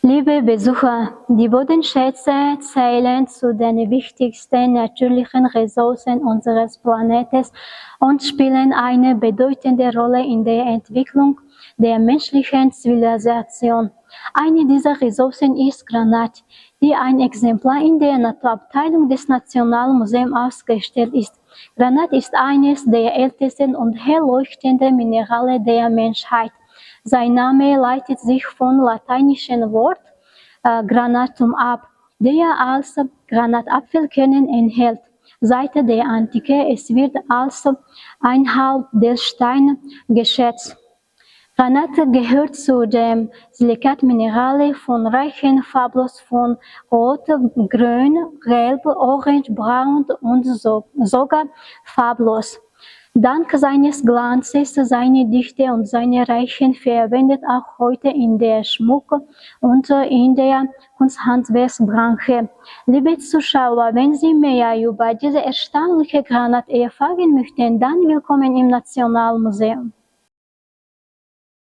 Liebe Besucher, die Bodenschätze zählen zu den wichtigsten natürlichen Ressourcen unseres Planeten und spielen eine bedeutende Rolle in der Entwicklung der menschlichen Zivilisation. Eine dieser Ressourcen ist Granat, die ein Exemplar in der Naturabteilung des Nationalmuseums ausgestellt ist. Granat ist eines der ältesten und herleuchtenden Minerale der Menschheit. Sein Name leitet sich vom lateinischen Wort Granatum ab, der als Granatapfelkern enthält. Seit der Antike es wird als Einhalbdelstein geschätzt. Granat gehört zu den Silikatmineralen von reichen Farblos von Rot, Grün, Gelb, Orange, Braun und sogar farblos. Dank seines Glanzes, seiner Dichte und seiner reichen verwendet auch heute in der Schmuck- und in der Kunsthandwerksbranche. Liebe Zuschauer, wenn Sie mehr über diese erstaunliche Granat erfahren möchten, dann willkommen im Nationalmuseum.